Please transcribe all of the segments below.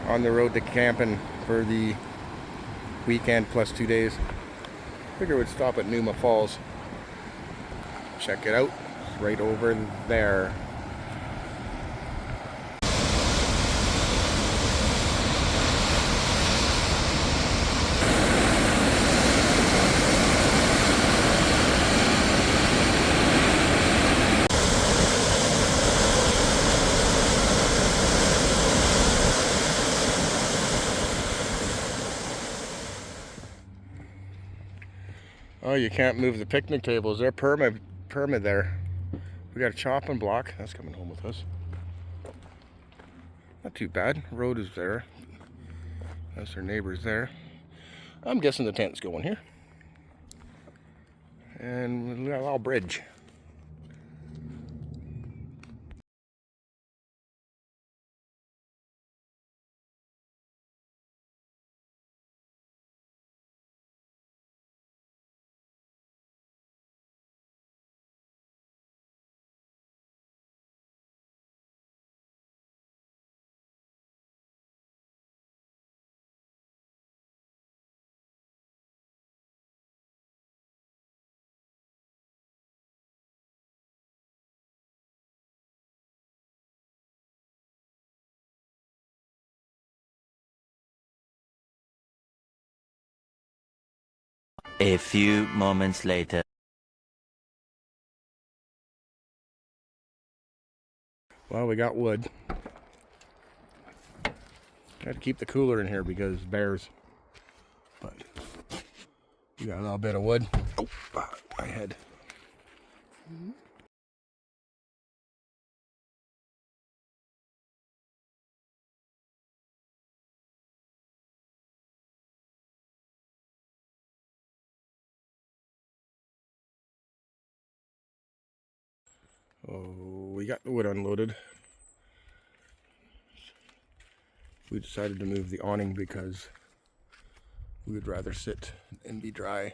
on the road to camping for the weekend plus 2 days. Figure we'd stop at Numa Falls. Check it out. It's right over there. Oh, you can't move the picnic tables. They're perma there. We got a chopping block. That's coming home with us. Not too bad. Road is there. That's our neighbors there. I'm guessing the tent's going here. And we got a little bridge. A few moments later. Well, we got wood. Got to keep the cooler in here because bears. But we got a little bit of wood. Oh, my head. Oh, we got the wood unloaded. We decided to move the awning because we would rather sit and be dry.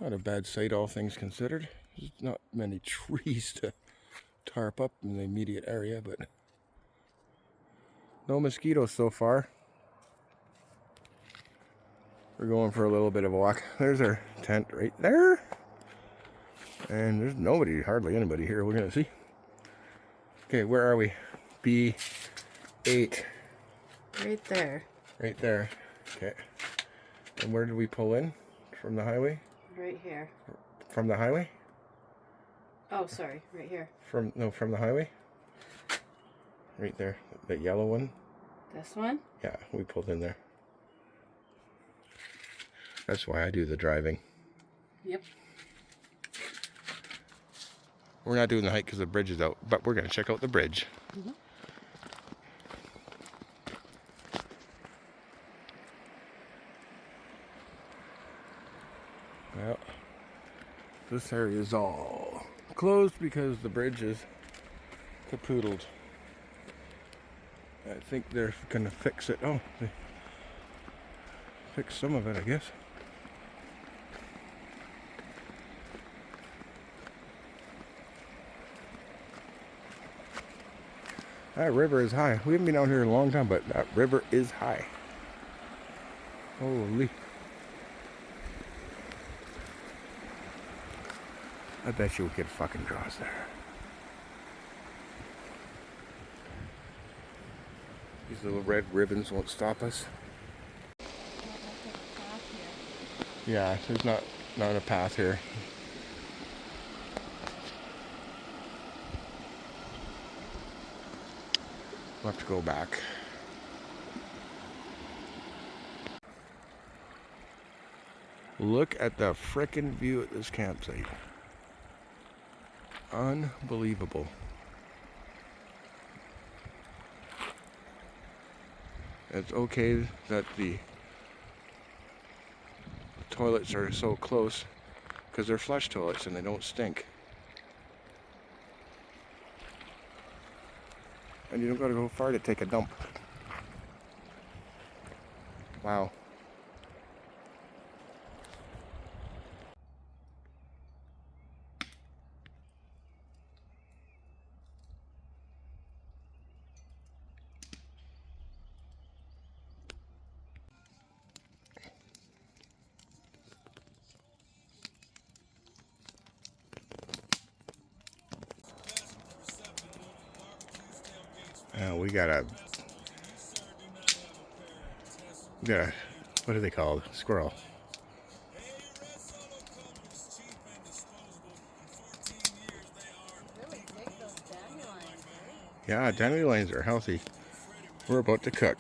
Not a bad sight, all things considered. There's not many trees to tarp up in the immediate area, but no mosquitoes so far. We're going for a little bit of a walk. There's our tent right there. And there's nobody, hardly anybody here. We're gonna see. Okay, where are we? B8. Right there. Right there. Okay. And where did we pull in? From the highway? Right here. From the highway? Oh, sorry. Right here. From the highway? Right there. The yellow one? This one? Yeah, we pulled in there. That's why I do the driving. Yep. We're not doing the hike because the bridge is out, but we're going to check out the bridge. Mm-hmm. Well, this area is all closed because the bridge is capoodled. I think they're going to fix it. Oh, they fixed some of it, I guess. That river is high. We haven't been out here in a long time, but that river is high. Holy. I bet you we could fucking cross there. These little red ribbons won't stop us. Yeah, there's not a path here. We'll have to go back. Look at the frickin' view at this campsite. Unbelievable. It's okay that the toilets are so close because they're flush toilets and they don't stink. And you don't gotta go far to take a dump. Wow. We got a, what are they called? Squirrel. Really dig those dandelions, right? Yeah, dandelions are healthy. We're about to cook.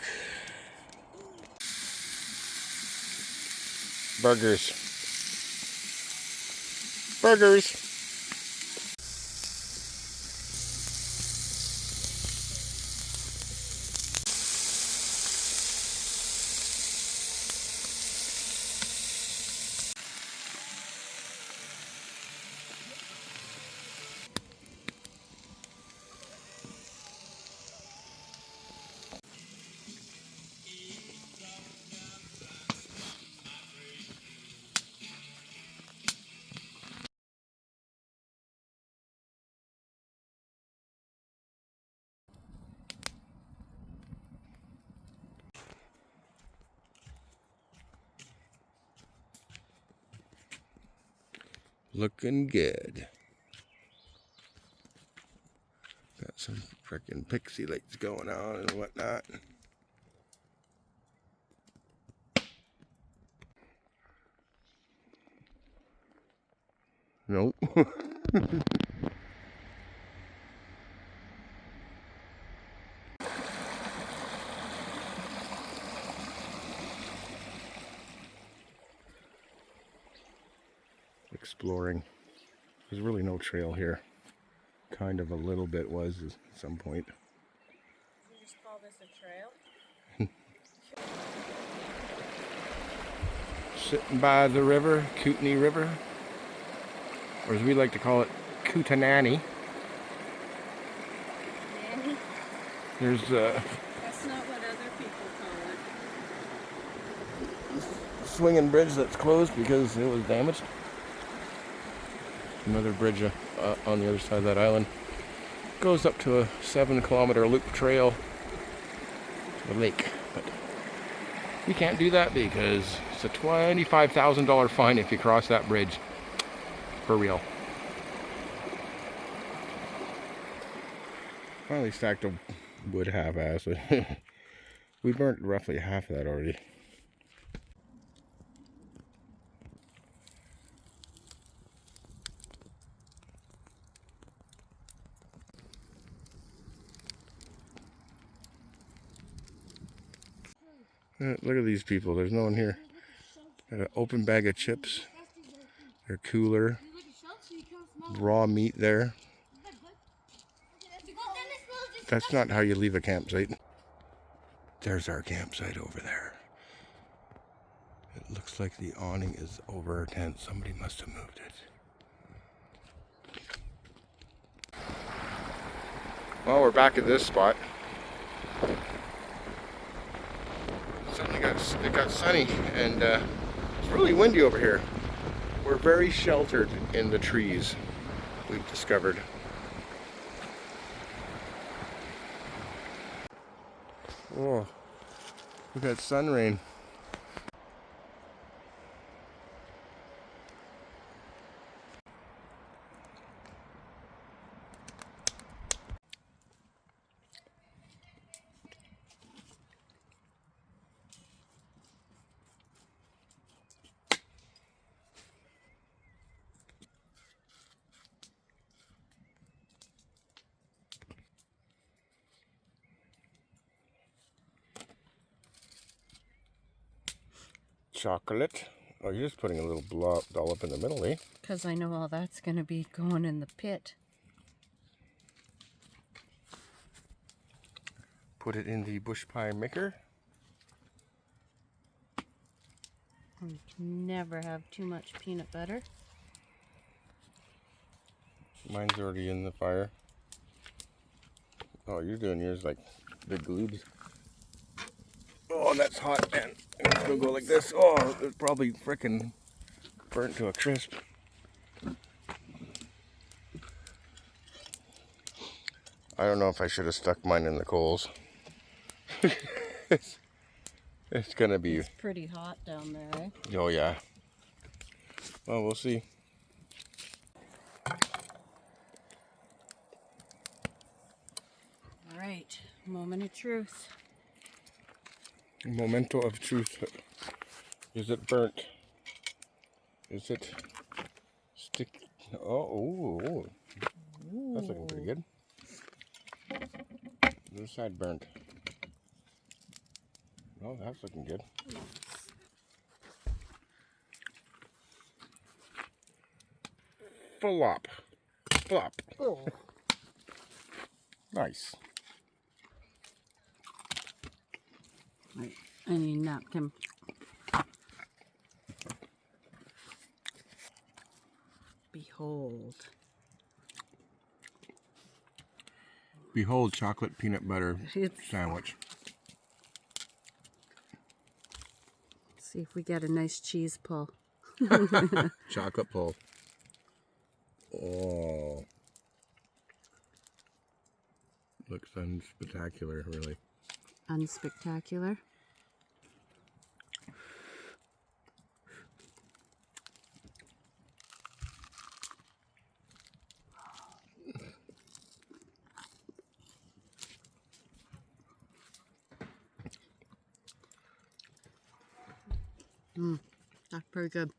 Burgers. Burgers. Looking good. Got some freaking pixie lights going on and whatnot. Nope. Exploring. There's really no trail here. Kind of a little bit was at some point. You just call this a trail? Sitting by the river, Kootenai River, or as we like to call it, Kootenai. Nanny? There's That's not what other people call a swinging bridge that's closed because it was damaged. Another bridge on the other side of that island. Goes up to a 7-kilometer loop trail to the lake. But we can't do that because it's a $25,000 fine if you cross that bridge. For real. Finally stacked a wood half-ass. We burnt roughly half of that already. Look at these people. There's no one here. Got an open bag of chips. Their cooler. Raw meat there. That's not how you leave a campsite. There's our campsite over there. It looks like the awning is over our tent. Somebody must have moved it. Well, we're back at this spot. Suddenly it got sunny and it's really windy over here. We're very sheltered in the trees, we've discovered. Oh, we've got sun rain. Chocolate. Oh, you're just putting a little dollop in the middle, eh? Because I know all that's going to be going in the pit. Put it in the bush pie maker. You can never have too much peanut butter. Mine's already in the fire. Oh, you're doing yours like big globes. Oh, that's hot, man. It's gonna go like this. Oh, it's probably frickin' burnt to a crisp. I don't know if I should have stuck mine in the coals. It's gonna be... It's pretty hot down there, eh? Oh, yeah. Well, we'll see. All right. right, moment of truth. Memento of truth. Is it burnt? Is it stick? Oh, that's looking pretty good. The other side burnt. Oh, that's looking good. Flop. Flop. Oh. Nice. Right, I need a napkin. Behold. Behold, chocolate peanut butter It's, sandwich. see if we get a nice cheese pull. Chocolate pull. Oh. Looks unspectacular, really. Unspectacular. That's pretty good.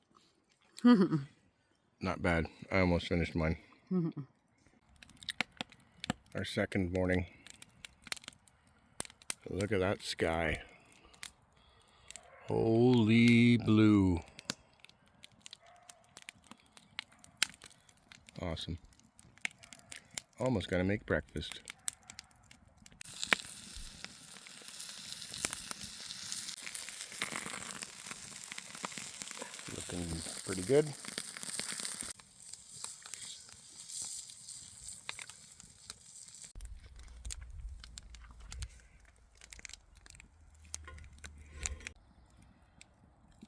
Not bad. I almost finished mine. Our second morning. Look at that sky. Holy blue. Awesome. Almost gonna make breakfast. Looking pretty good.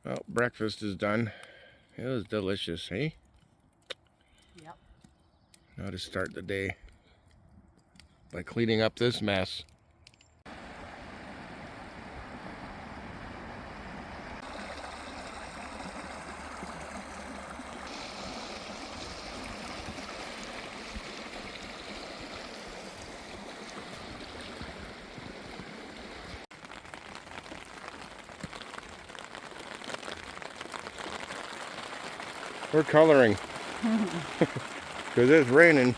Well, breakfast is done. It was delicious, eh? Yep. Now to start the day by cleaning up this mess. We're coloring because it's raining,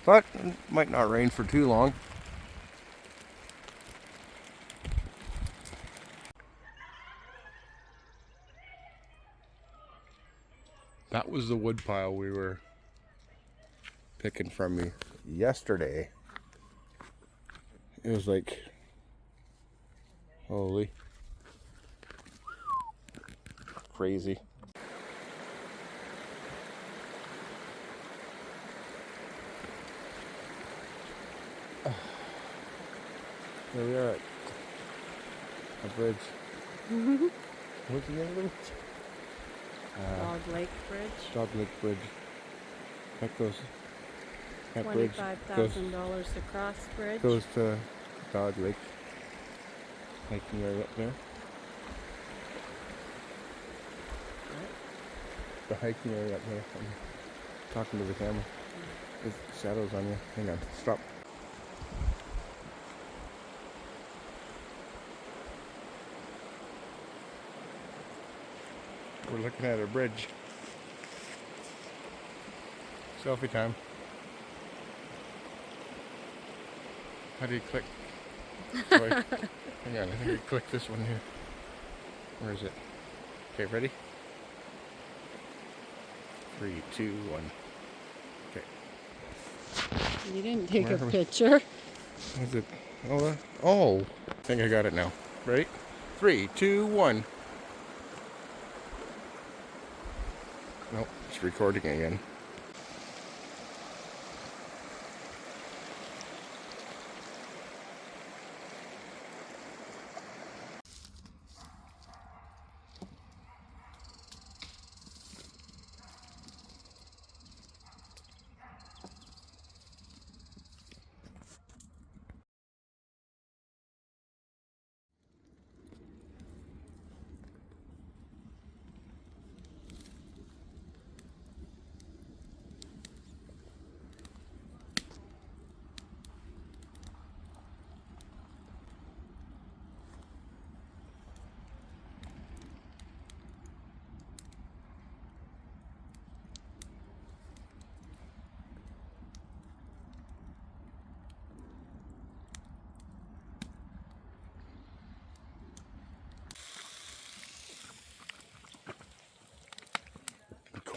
but it might not rain for too long. That was the wood pile we were picking from me yesterday. It was like, holy, crazy. Here we are at a bridge. What's the name of the bridge? Dog Lake Bridge. Dog Lake Bridge. That bridge $25,000 to cross bridge. goes to Dog Lake. Hiking area up there. The hiking area up there. I'm talking to the camera. There's shadows on you. Hang on. Stop. We're looking at a bridge. Selfie time. How do you click? Hang on, I think you click this one here. Where is it? Okay, ready? 3, 2, 1. Okay. You didn't take Where a are we? picture. Is it? Oh, I think I got it now. Ready? 3, 2, 1. Nope, it's recording again.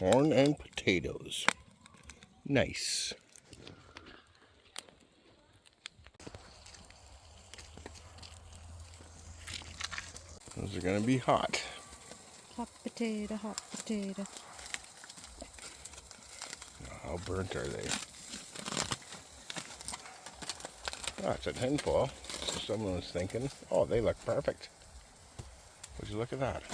Corn and potatoes. Nice. Those are gonna be hot. Hot potato, hot potato. How burnt are they? Oh, it's a tinfoil. Someone was thinking, oh, they look perfect. Would you look at that?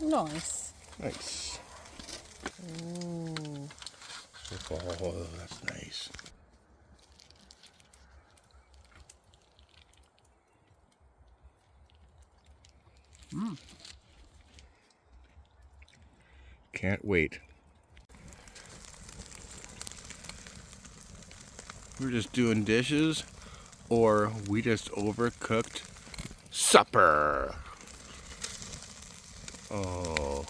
Nice. Nice. Ooh. Oh, that's nice. Can't wait. We're just doing dishes, or we just overcooked supper. Oh.